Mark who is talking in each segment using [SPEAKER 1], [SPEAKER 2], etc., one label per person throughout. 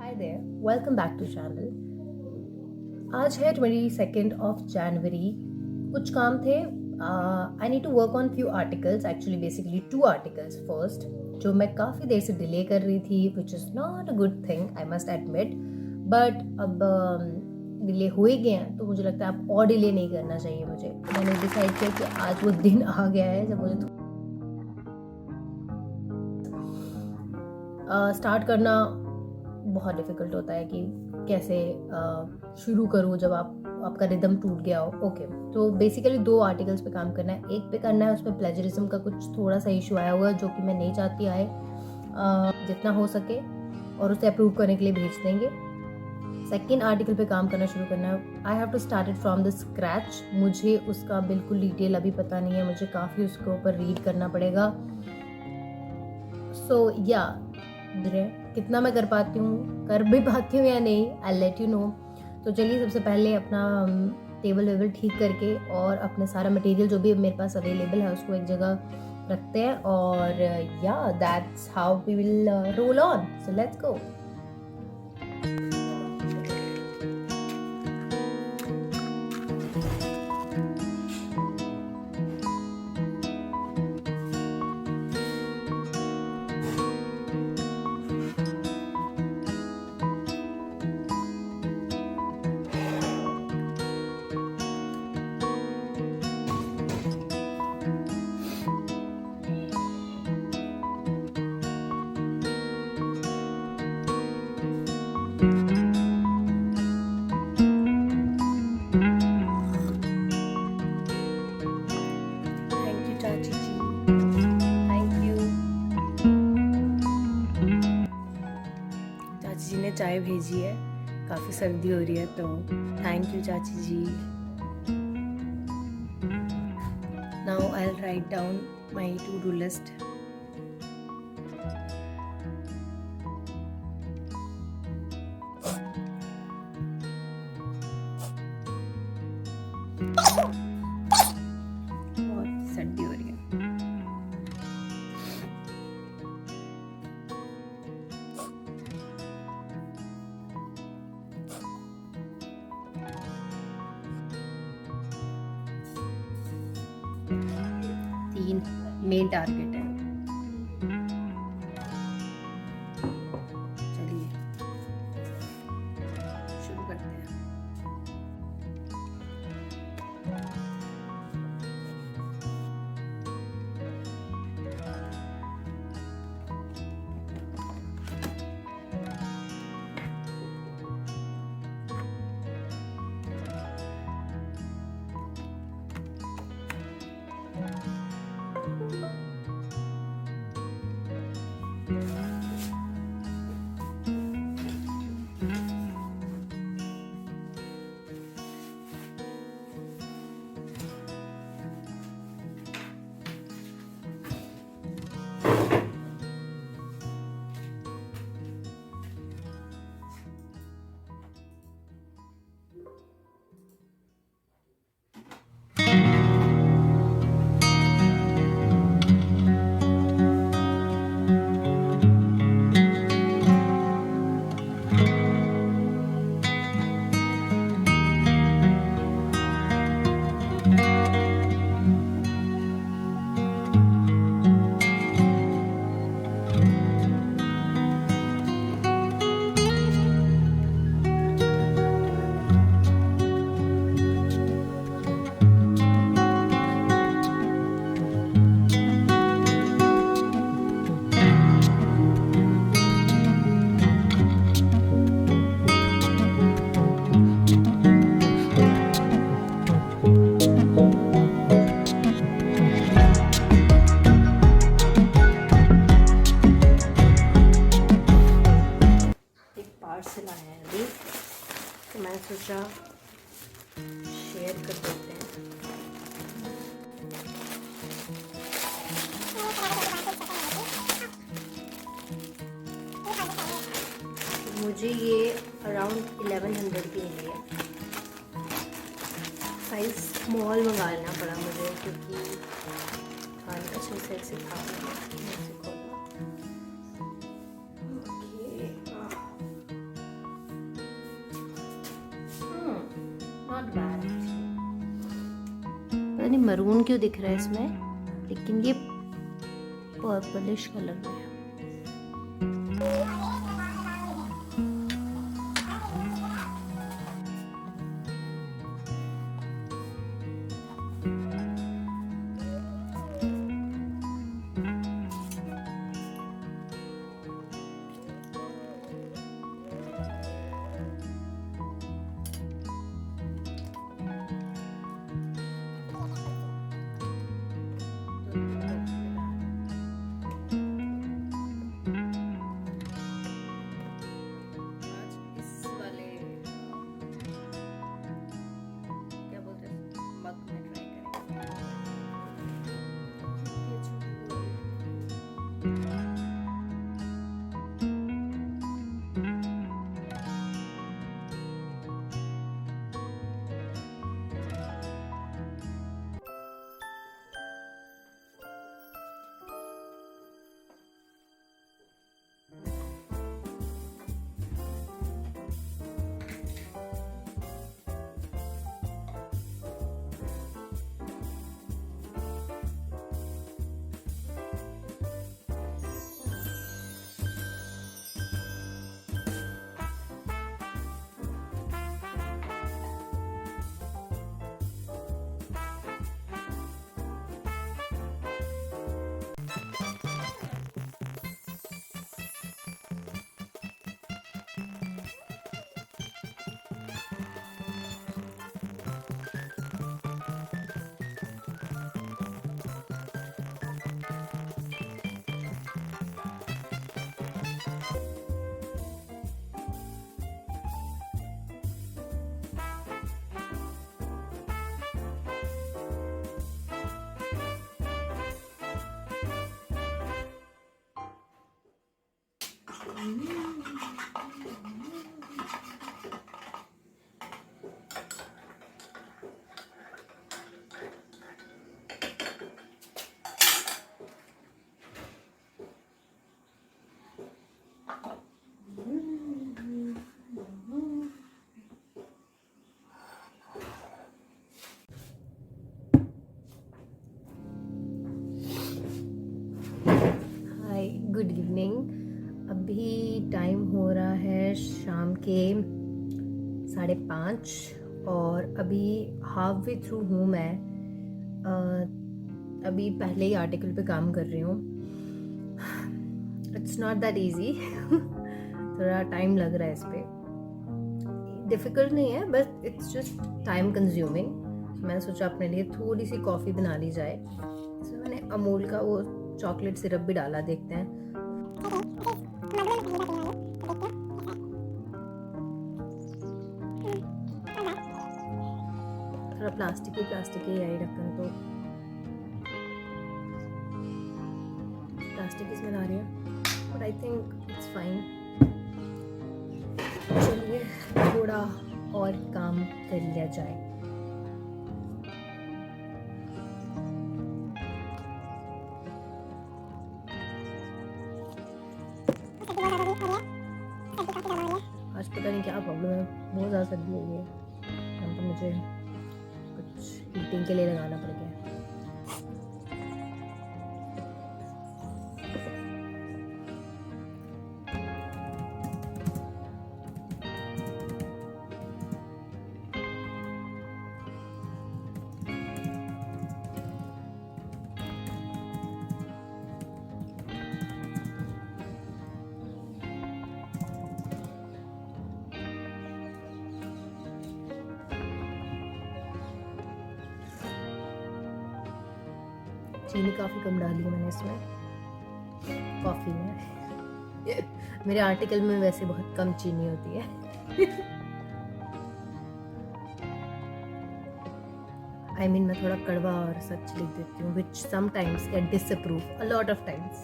[SPEAKER 1] Hi there, welcome back to channel. आज है 22nd of January. कुछ काम थे. I need to work on few articles, actually basically 2 articles first, जो मैं काफ़ी देर से डिले कर रही थी, which is not a good thing, I must admit. But अब डिले हो ही गए हैं तो मुझे लगता है अब और डिले नहीं करना चाहिए मुझे. मैंने डिसाइड किया कि आज वो दिन आ गया है जब मुझे स्टार्ट करना बहुत डिफ़िकल्ट होता है कि कैसे शुरू करूँ जब आपका रिदम टूट गया हो. ओके, तो बेसिकली 2 आर्टिकल्स पे काम करना है. एक पे करना है उसमें प्लेजरिज्म का कुछ थोड़ा सा इशू आया हुआ है जो कि मैं नहीं चाहती आए. जितना हो सके और उसे अप्रूव करने के लिए भेज देंगे. सेकेंड आर्टिकल पे काम करना शुरू करना है. I have to start it from the scratch. मुझे उसका बिल्कुल डिटेल अभी पता नहीं है, मुझे काफ़ी उसके ऊपर रीड करना पड़ेगा. सो या कितना मैं कर पाती हूँ, कर भी पाती हूँ या नहीं, आई लेट यू नो. तो चलिए सबसे पहले अपना टेबल वेबल ठीक करके और अपने सारा मटेरियल जो भी मेरे पास अवेलेबल है उसको एक जगह रखते हैं. और या that's how we will roll on. So let's go. चाय भेजी है, काफ़ी सर्दी हो रही है तो थैंक यू चाची ji. Now I will write down my to do list. बहुत सर्दी हो रही है. मेन टारगेट है. चलिए शुरू करते हैं. पार्सल आया है अभी तो मैंने सोचा शेयर कर देते हैं. मुझे ये अराउंड 1100 की मिली है. साइज स्मॉल मंगाना पड़ा मुझे क्योंकि अच्छे से ऐसे था. पता नहीं मरून क्यों दिख रहा है इसमें, लेकिन ये पर्पलिश कलर में है। Good evening. अभी टाइम हो रहा है शाम के 5:30 और अभी हाफ वे थ्रू हूँ मैं। अभी पहले ही आर्टिकल पे काम कर रही हूँ। इट्स नॉट दैट ईजी थोड़ा टाइम लग रहा है इस पर। डिफ़िकल्ट नहीं है, बस इट्स जस्ट टाइम कंज्यूमिंग। मैंने सोचा अपने लिए थोड़ी सी कॉफ़ी बना ली जाए। इसमें मैंने अमूल का वो चॉकलेट सिरप भी डाला, देखते हैं। थोड़ा प्लास्टिक ही है ढक्कन, तो प्लास्टिक की स्मेल आ रही है, but I think it's fine. चलिए थोड़ा और काम कर लिया जाए। आज पता नहीं क्या प्रॉब्लम है, बहुत ज़्यादा सर्दी हो गई है। यहाँ पर मुझे कुछ हीटिंग के लिए लगाना पड़ गया। चीनी काफ़ी कम डाली है मैंने इसमें, कॉफ़ी में। मेरे आर्टिकल में वैसे बहुत कम चीनी होती है। I mean, मैं थोड़ा कड़वा और सच लिख देती हूँ, which sometimes get disapproved a lot of times.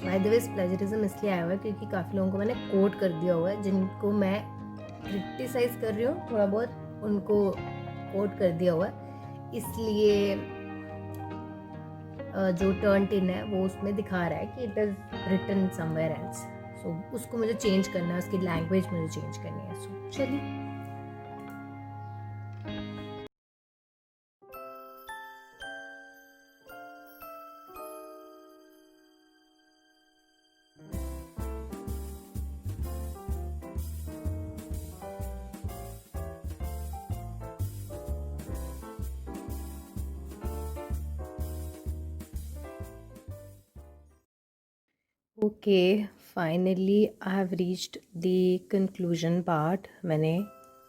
[SPEAKER 1] By the way, plagiarism इसलिए आया हुआ है क्योंकि काफ़ी लोगों को मैंने कोट कर दिया हुआ है, जिनको मैं क्रिटिसाइज कर रही हूँ थोड़ा बहुत, उनको कोट कर दिया हुआ है। इसलिए जो टर्न इन है वो उसमें दिखा रहा है कि it is written somewhere else. So उसको मुझे चेंज करना है, उसकी लैंग्वेज मुझे चेंज करनी है। सो चलिए। Okay, finally I have reached the conclusion part. मैंने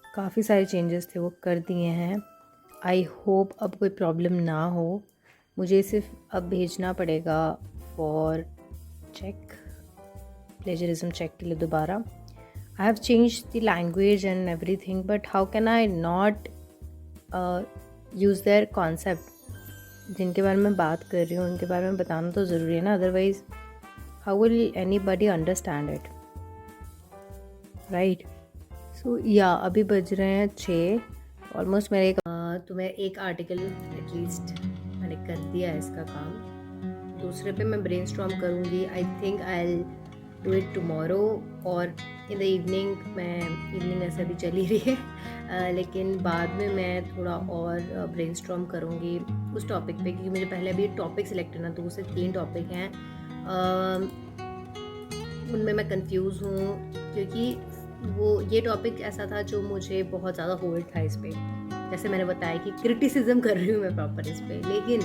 [SPEAKER 1] काफ़ी सारे चेंजेस थे वो कर दिए हैं। आई होप अब कोई प्रॉब्लम ना हो। मुझे सिर्फ अब भेजना पड़ेगा फॉर चेक, प्लेजरिज्म चेक के लिए दोबारा। I have change the language and everything, but how can I not use their concept. जिनके बारे में बात कर रही हूँ उनके बारे में बताना तो ज़रूरी है ना, otherwise how will anybody understand it, right? So yeah, अभी बज रहे हैं 6 ऑलमोस्ट। मेरे तो मैं एक आर्टिकल एटलीस्ट मैंने कर दिया है इसका काम। दूसरे पे मैं ब्रेनस्टॉर्म करूँगी। I think I will do it tomorrow और इन द इवनिंग। इवनिंग ऐसे अभी चली रही है लेकिन बाद में मैं थोड़ा और ब्रेनस्टॉर्म करूँगी उस टॉपिक पे, क्योंकि मुझे पहले अभी टॉपिक सिलेक्ट करना, तो उससे 3 टॉपिक हैं। उनमें मैं कंफ्यूज हूँ क्योंकि वो ये टॉपिक ऐसा था जो मुझे बहुत ज़्यादा होल्ड था इस पे। जैसे मैंने बताया कि क्रिटिसिज्म कर रही हूँ मैं प्रॉपर इस पे, लेकिन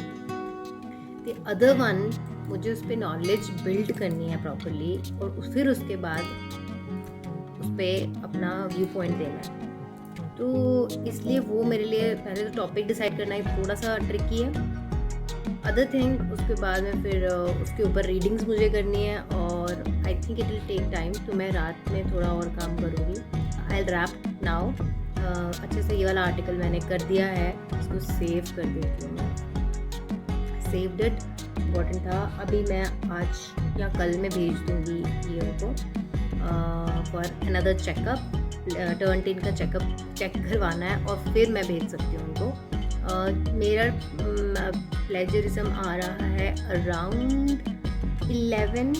[SPEAKER 1] द अदर वन मुझे उस पर नॉलेज बिल्ड करनी है प्रॉपरली और फिर उसके बाद उस पर अपना व्यू पॉइंट देना है। तो इसलिए वो मेरे लिए पहले तो टॉपिक डिसाइड करना ही थोड़ा सा ट्रिकी है। अदर थिंग उसके बाद में फिर उसके ऊपर रीडिंग्स मुझे करनी है और I think it will take time, तो मैं रात में थोड़ा और काम करूँगी। I will wrap now. अच्छे से ये वाला आर्टिकल मैंने कर दिया है, इसको सेव कर देती हूँ मैं। सेव्ड इट, इम्पॉर्टेंट था। अभी मैं आज या कल में भेज दूँगी ये उनको फॉर अनदर चेकअप। टर्न 10 का चेक करवाना है और फिर मैं भेज सकती हूँ उनको। मेरा प्लेजरिज्म आ रहा है around 11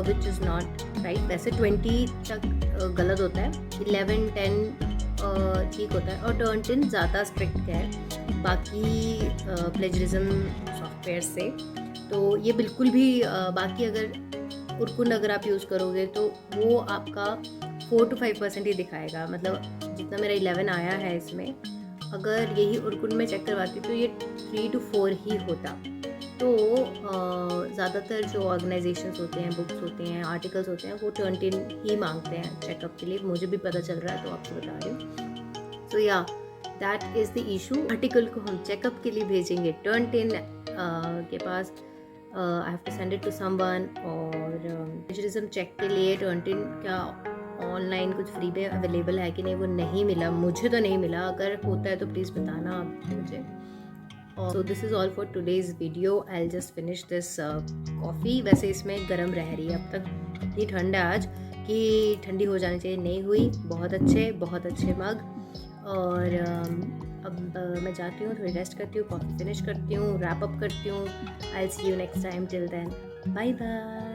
[SPEAKER 1] which is not right. वैसे 20 तक गलत होता है, 11, 10 ठीक होता है और टर्न 10 ज़्यादा स्ट्रिक्ट है बाकी प्लेजरिज्म सॉफ्टवेयर से। तो ये बिल्कुल भी बाकी अगर उर्कुन अगर आप यूज़ करोगे तो वो आपका 4 to 5% ही दिखाएगा। मतलब जितना मेरा 11 आया है इसमें, अगर यही उर्कुन में चेक करवाती तो ये 3 to 4 ही होता। तो ज़्यादातर जो ऑर्गेनाइजेशंस होते हैं, बुक्स होते हैं, आर्टिकल्स होते हैं, वो टर्न 10 ही मांगते हैं चेकअप के लिए। मुझे भी पता चल रहा है तो आपको बता रही हूँ। सो या that is the issue. Article को हम चेकअप के लिए भेजेंगे टर्न 10 के पास। I have to send it to someone. और प्लेजरिज्म चेक के लिए टर्न 10 क्या ऑनलाइन कुछ फ्री में अवेलेबल है कि नहीं वो नहीं मिला, मुझे तो नहीं मिला। अगर होता है तो प्लीज़ बताना आप मुझे। So this is all for today's video. I will just finish this coffee. वैसे इसमें गर्म रह रही है अब तक। इतनी ठंड है आज कि ठंडी हो जानी चाहिए, नहीं हुई। बहुत अच्छे मग। और अब मैं जाती हूँ, थोड़ी रेस्ट करती हूँ, कॉफ़ी फिनिश करती हूँ, रैप अप करती हूँ। I will see you next time. Till then bye bye.